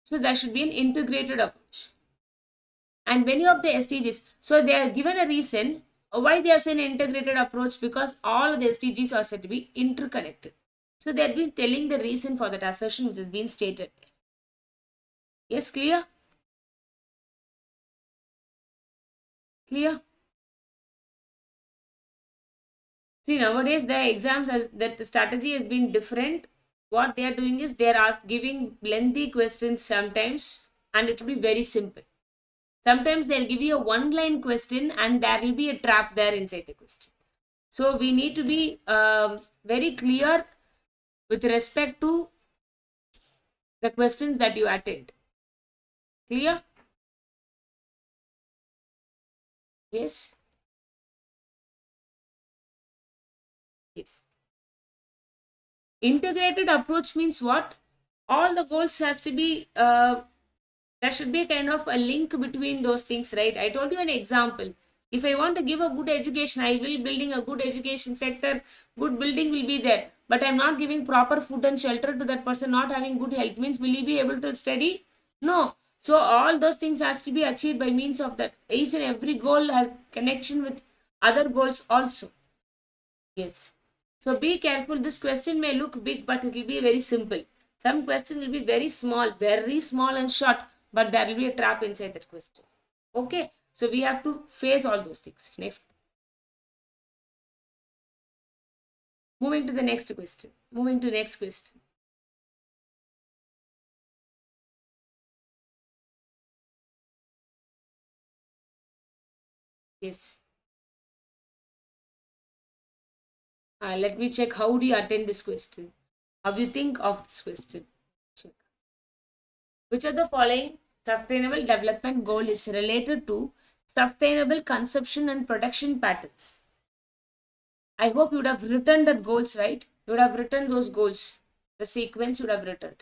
So there should be an integrated approach. And many of the SDGs, so they are given a reason why they are saying integrated approach, because all of the SDGs are said to be interconnected. So they have been telling the reason for that assertion which has been stated. Yes, clear? Clear? See, nowadays the exams as that strategy has been different. What they are doing is they are giving lengthy questions sometimes, and it will be very simple. Sometimes they'll give you a one line question and there will be a trap there inside the question. So we need to be very clear with respect to the questions that you attend. Clear? Yes. Yes. Integrated approach means what? All the goals has to be there should be kind of a link between those things, right? I told you an example. If I want to give a good education, I will building a good education sector, good building will be there, but I'm not giving proper food and shelter to that person, not having good health, means will he be able to study? No. So all those things has to be achieved by means of that. Each and every goal has connection with other goals also. Yes. So be careful. This question may look big, but it will be very simple. Some question will be very small and short, but there will be a trap inside that question. Okay. So we have to face all those things. Next. Moving to the next question. Moving to next question. Yes. Let me check how do you attend this question. How do you think of this question? Check. Which of the following sustainable development goal is related to sustainable consumption and production patterns? I hope you would have written that goals, right? You would have written those goals. The sequence you would have written.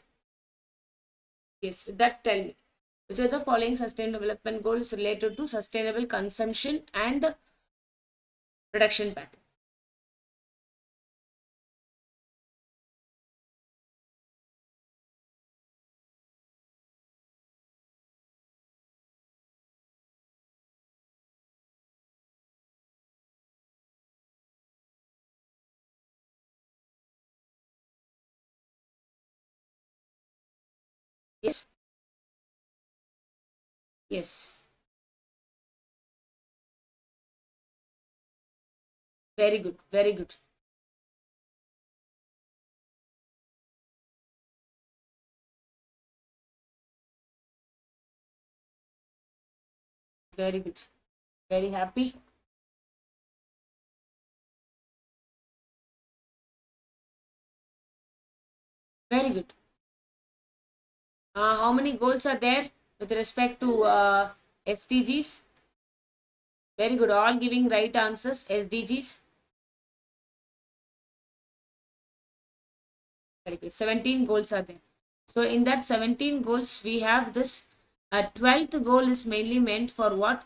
Yes, with that tell me. Which of the following sustainable development goals related to sustainable consumption and production pattern? Yes. Yes. Very good. Very good. Very good. Very happy. Very good. How many goals are there with respect to SDGs? Very good. All giving right answers. SDGs. Very good. 17 goals are there. So in that 17 goals, we have this 12th goal is mainly meant for what?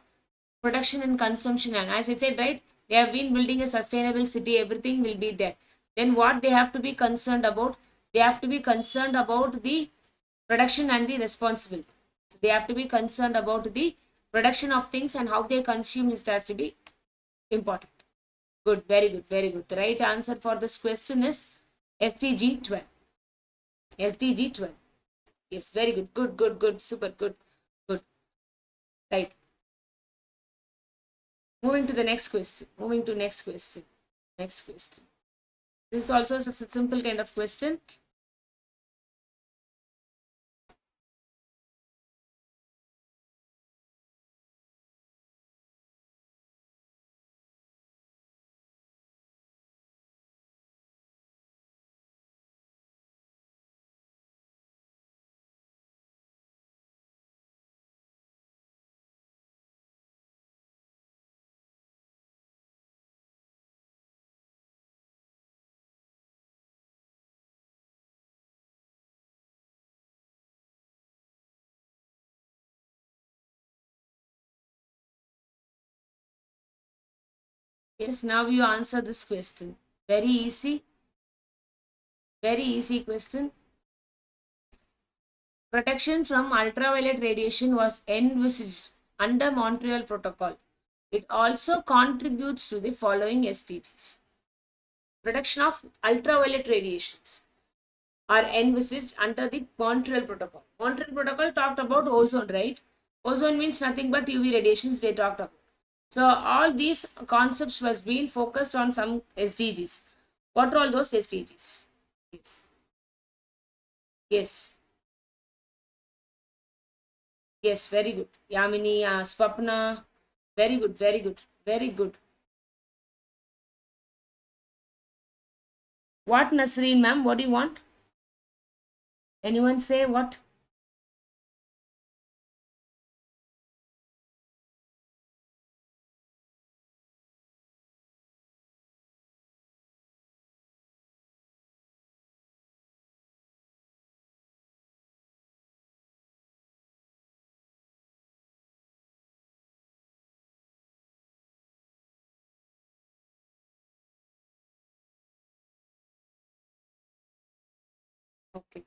Production and consumption. And as I said, right, they have been building a sustainable city. Everything will be there. then what they have to be concerned about? They have to be concerned about the production and the responsibility. So they have to be concerned about the production of things and how they consume is has to be important. Good, very good, very good. The right answer for this question is SDG 12. SDG 12. Yes, very good. Good, good, good. Super good. Good. Right. Moving to the next question. Moving to next question. Next question. This is also a simple kind of question. Yes, now you answer this question. Very easy. Very easy question. Protection from ultraviolet radiation was envisaged under Montreal Protocol. It also contributes to the following SDGs. Protection of ultraviolet radiations are envisaged under the Montreal Protocol. Montreal Protocol talked about ozone, right? Ozone means nothing but UV radiations they talked about. So all these concepts was being focused on some SDGs. What are all those SDGs? Yes. Yes. Yes, very good. Yamini, Swapna, very good, very good, very good. What, Nasreen ma'am? What do you want? Anyone say what? Okay.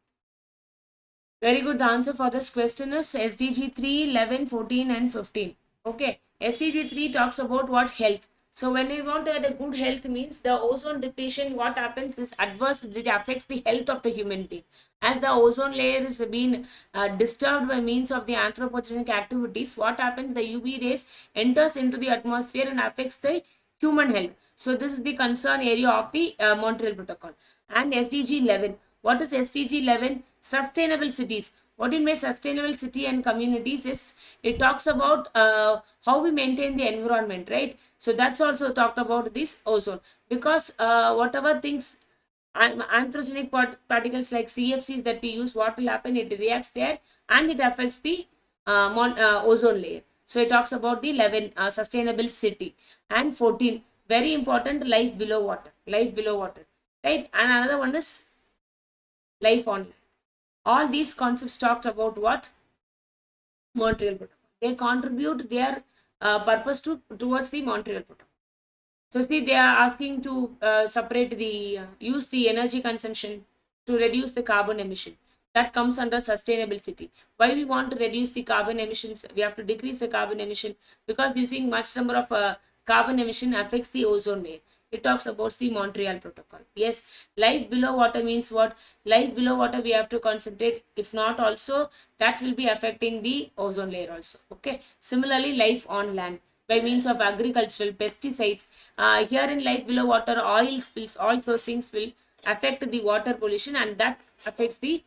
Very good. The answer for this question is SDG 3, 11, 14, and 15. Okay. SDG 3 talks about what? Health. So when we want to have a good health means the ozone depletion, what happens is adverse, it affects the health of the human being. As the ozone layer is being disturbed by means of the anthropogenic activities, what happens? The UV rays enters into the atmosphere and affects the human health. So this is the concern area of the Montreal Protocol. And SDG 11. What is SDG 11? Sustainable cities. What do you mean sustainable city and communities is it talks about how we maintain the environment, right? So that's also talked about this ozone because whatever things anthropogenic particles like CFCs that we use, what will happen? It reacts there and it affects the ozone layer. So it talks about the 11 sustainable city and 14 very important life below water, life below water, right? And another one is life on land. All these concepts talked about what? Montreal Protocol. They contribute their purpose towards the Montreal Protocol. So see, they are asking to separate the use the energy consumption to reduce the carbon emission. That comes under sustainable city. Why we want to reduce the carbon emissions? We have to decrease the carbon emission because using much number of carbon emission affects the ozone layer. It talks about the Montreal Protocol. Yes, life below water means what? Life below water we have to concentrate. If not, also that will be affecting the ozone layer also. Okay. Similarly, life on land by means of agricultural pesticides. Here in life below water, oil spills, all those things will affect the water pollution and that affects the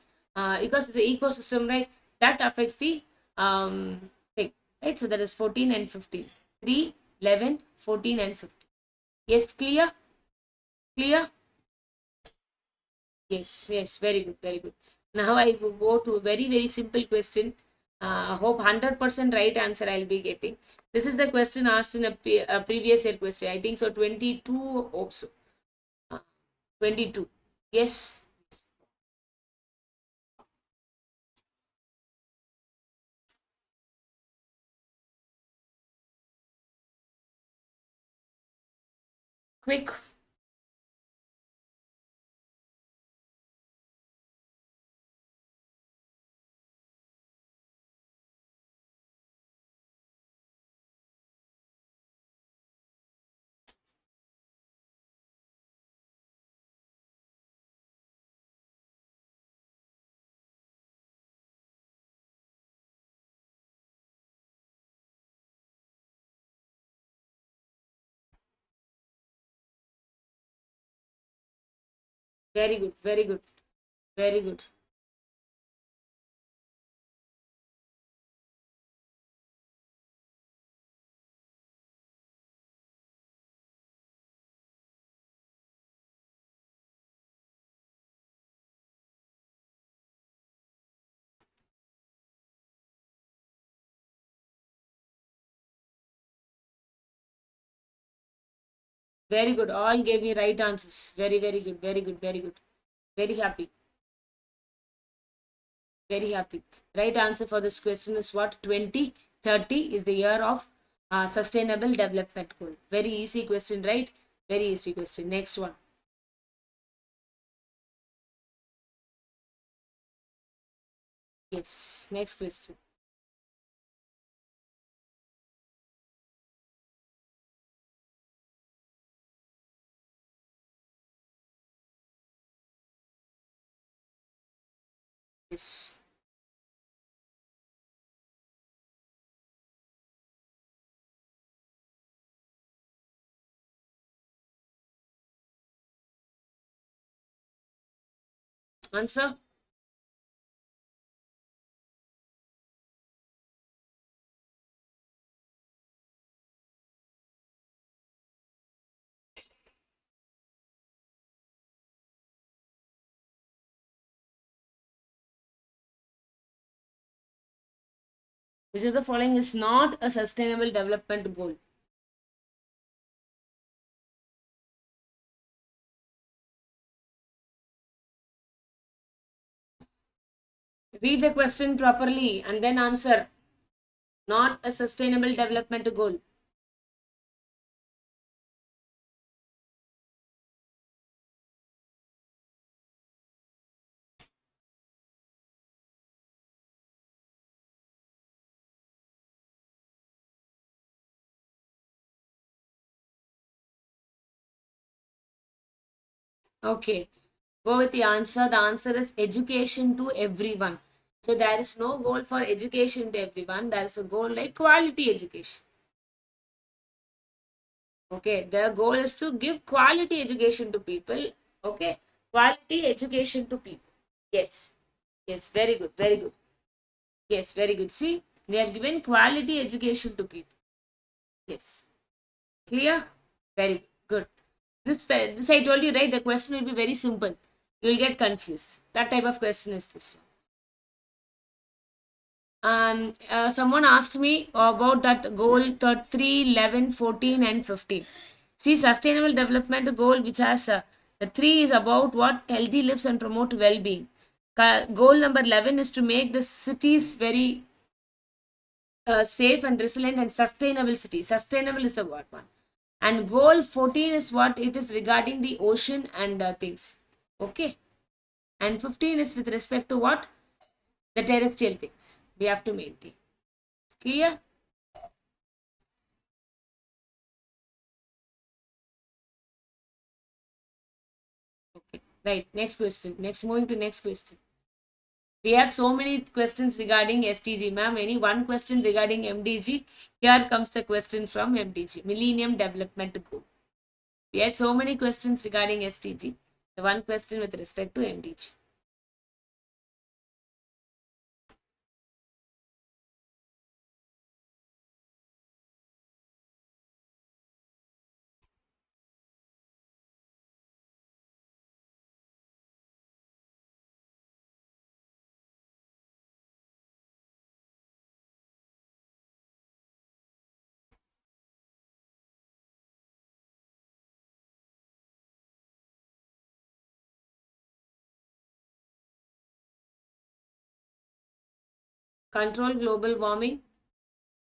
because it's an ecosystem, right? That affects the thing, right? So that is 14 and 15. 3, 11, 14 and 15. Yes, clear? Clear? Yes, yes, very good, very good. Now I will go to a very, very simple question. Hope 100% right answer I'll be getting. This is the question asked in a previous year question. I think so 22, hope so. 22. Yes. Quick. Very good, very good, very good. Very good. All gave me right answers. Very, very good. Very good. Very good. Very happy. Very happy. Right answer for this question is what? 2030 is the year of sustainable development goal. Very easy question, right? Very easy question. Next one. Yes. Next question. Yes. Answer. Which of the following is not a sustainable development goal? Read the question properly and then answer. Not a sustainable development goal. Okay. Go with the answer. The answer is education to everyone. So there is no goal for education to everyone. There is a goal like quality education. Okay. The goal is to give quality education to people. Okay. Quality education to people. Yes. Yes. Very good. Very good. Yes. Very good. See, they have given quality education to people. Yes. Clear? Very good. This I told you, right? The question will be very simple. You will get confused. That type of question is this one. Someone asked me about that goal 3, 11, 14, and 15. See, sustainable development goal, which has the 3 is about what healthy lives and promote well-being. Goal number 11 is to make the cities very safe and resilient and sustainable city. Sustainable is the word one. And goal 14 is what it is regarding the ocean and things. Okay. And 15 is with respect to what? The terrestrial things we have to maintain. Clear? Okay. Right. Next question. Moving to next question. We had so many questions regarding SDG. Ma'am, any one question regarding MDG? Here comes the question from MDG, Millennium Development Goal. We had so many questions regarding SDG. The one question with respect to MDG. Control global warming,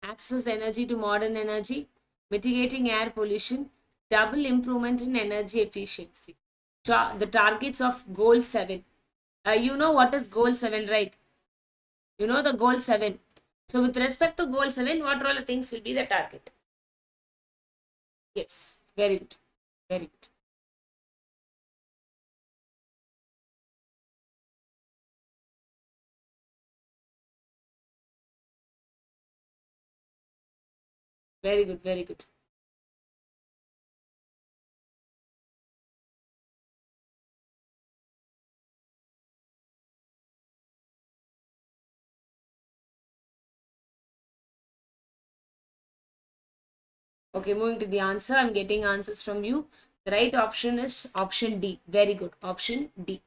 access energy to modern energy, mitigating air pollution, double improvement in energy efficiency. The targets of goal 7. You know what is goal 7, right? You know the goal 7. So with respect to goal 7, what all the things will be the target? Yes, very good. Very good. Very good. Very good. Okay, moving to the answer. I'm getting answers from you. The right option is option D. Very good. Option D.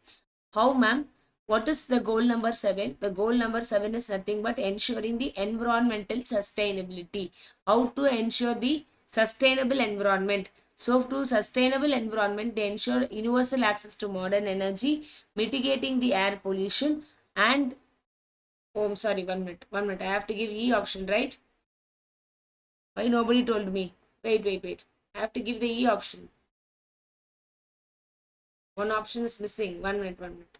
How, ma'am? What is the goal number 7? The goal number 7 is nothing but ensuring the environmental sustainability. How to ensure the sustainable environment? So, to sustainable environment, they ensure universal access to modern energy, mitigating the air pollution, and oh, I'm sorry, 1 minute, 1 minute. I have to give E option, right? Why nobody told me? Wait. I have to give the E option. One option is missing. 1 minute, 1 minute.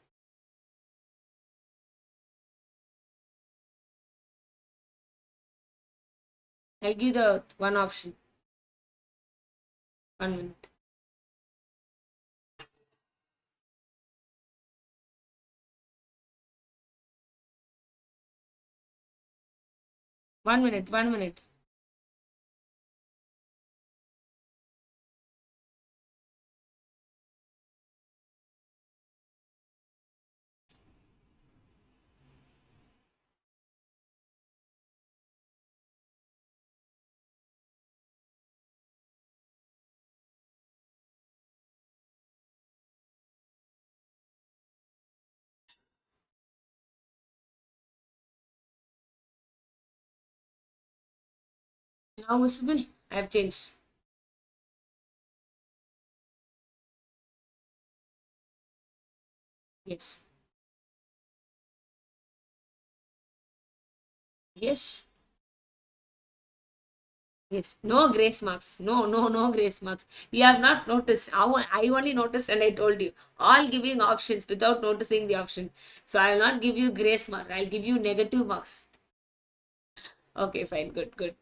I'll give the one option. 1 minute. 1 minute, 1 minute. Now visible? I have changed. Yes. Yes. Yes. No grace marks. No grace marks. You have not noticed. I only noticed and I told you. All giving options without noticing the option. So I will not give you grace mark. I'll give you negative marks. Okay, fine. Good.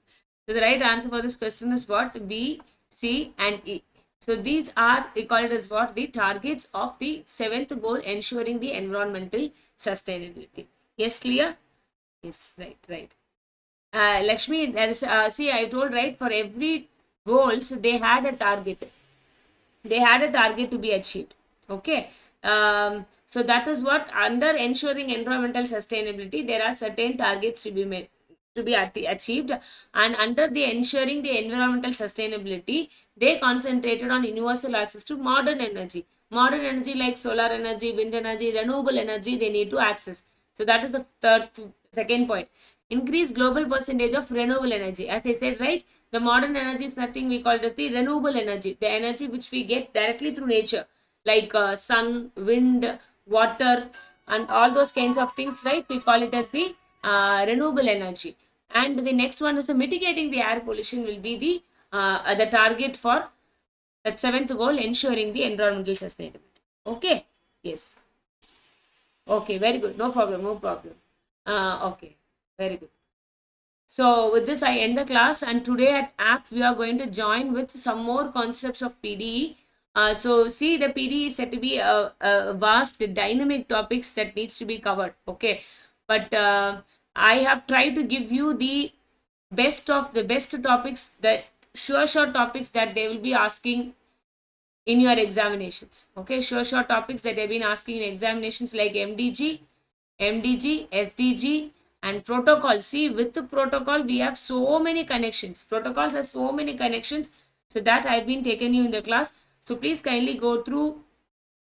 So the right answer for this question is what? B, C, and E. So these are recalled as what? The targets of the seventh goal, ensuring the environmental sustainability. Yes, clear? Yes, right. Lakshmi, there is, see, I told right, for every goals, they had a target. They had a target to be achieved. Okay. So that is what, under ensuring environmental sustainability, there are certain targets to be made, to be achieved, and under the ensuring the environmental sustainability, they concentrated on universal access to modern energy like solar energy, wind energy, renewable energy, they need to access. So that is the second point. Increase global percentage of renewable energy. As I said, right, the modern energy is nothing, we call it as the renewable energy, the energy which we get directly through nature, like sun, wind, water, and all those kinds of things, right? We call it as the renewable energy. And the next one is the mitigating the air pollution will be the target for that seventh goal, ensuring the environmental sustainability. Okay. Yes. Okay, very good. No problem. Okay, very good. So with this, I end the class, and today at app we are going to join with some more concepts of PDE. So see, the PDE is said to be a vast dynamic topics that needs to be covered. Okay, but I have tried to give you the best of the best topics, that sure topics that they will be asking in your examinations. Okay, sure topics that they've been asking in examinations, like MDG, SDG, and protocol. See, with the protocol, we have so many connections. Protocols have so many connections. So that I've been taking you in the class. So please kindly go through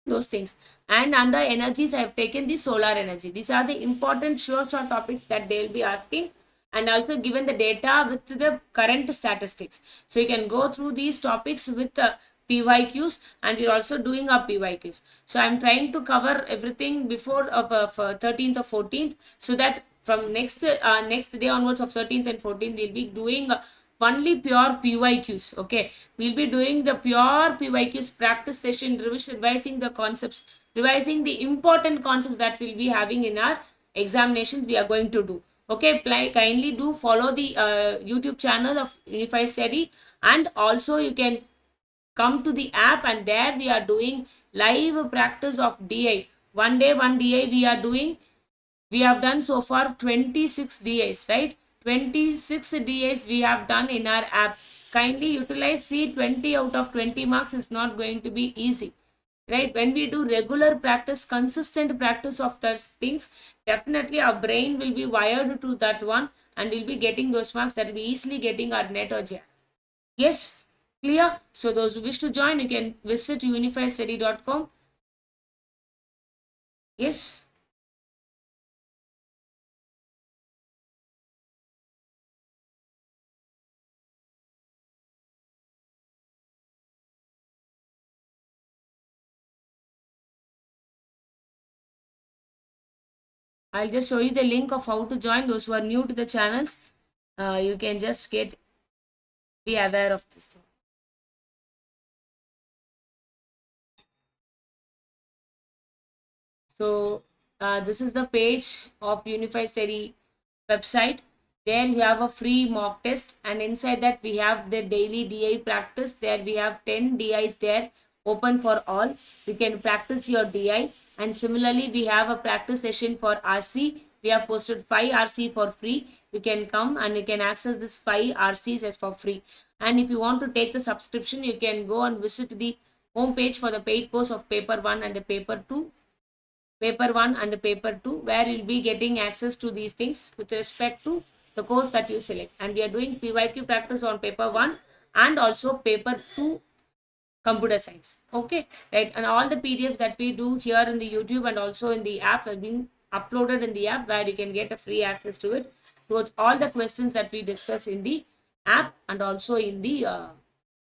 those things. And under energies, I have taken the solar energy. These are the important short topics that they will be asking, and also given the data with the current statistics. So you can go through these topics with the PYQs, and we're also doing our PYQs. So I'm trying to cover everything before of 13th or 14th, so that from next day onwards of 13th and 14th, we'll be doing only pure PYQs. Okay, we'll be doing the pure PYQs practice session, revising the concepts, revising the important concepts that we'll be having in our examinations we are going to do. Okay, kindly do follow the YouTube channel of Unified Study, and also you can come to the app, and there we are doing live practice of DI. One day, one DI we are doing. We have done so far 26 DIs, right? 26 DIs we have done in our app. Kindly utilize. See, 20 out of 20 marks is not going to be easy, right? When we do regular practice, consistent practice of those things, definitely our brain will be wired to that one, and we'll be getting those marks that will be easily getting our net or JAM. Yes, clear? So those who wish to join, you can visit unifystudy.com. Yes. I'll just show you the link of how to join. Those who are new to the channels, you can just be aware of this thing. So this is the page of Unified Study website. There you have a free mock test, and inside that we have the daily DI practice. There we have 10 DIs there open for all. You can practice your DI, and similarly we have a practice session for RC. We have posted 5 RC for free. You can come and you can access this 5 RCs as for free. And if you want to take the subscription, you can go and visit the home page for the paid course of paper 1 and the paper 2, paper 2, where you'll be getting access to these things with respect to the course that you select. And we are doing PYQ practice on paper 1 and also paper 2 computer science. Okay, right? And all the PDFs that we do here in the YouTube and also in the app have been uploaded in the app, where you can get a free access to it towards all the questions that we discuss in the app and also in the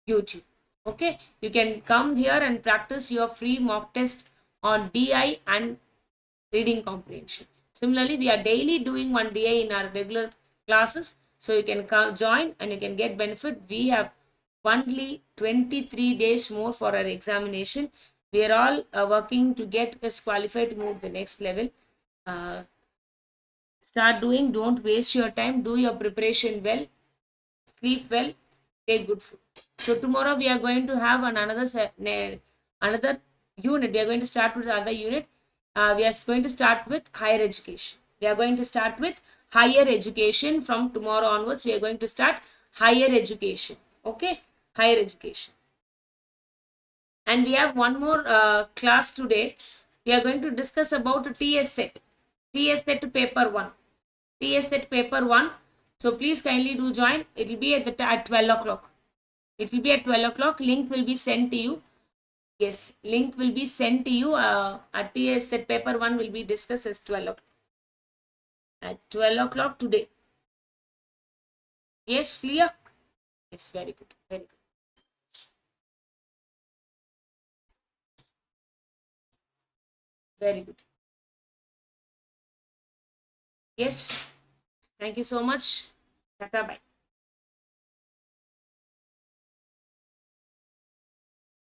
YouTube. Okay, you can come here and practice your free mock test on DI and reading comprehension. Similarly, we are daily doing one DI in our regular classes. So you can come, join and you can get benefit. We have only 23 days more for our examination. We are all working to get us qualified to move the next level. Uh, Start doing, don't waste your time, do your preparation well, sleep well, take good food. So tomorrow we are going to have another unit. We are going to start with another unit. We are going to start with higher education. We are going to start with higher education from tomorrow onwards. We are going to start higher education. Okay, higher education. And we have one more class today. We are going to discuss about TS set. TS set paper 1. TS set paper 1. So please kindly do join. It will be at 12 o'clock. It will be at 12 o'clock. Link will be sent to you. Yes, link will be sent to you. At TS set paper 1 will be discussed as 12 o'clock. At 12 o'clock today. Yes, clear? Yes, very good. Very good. Very good. Yes. Thank you so much. Tata, bye.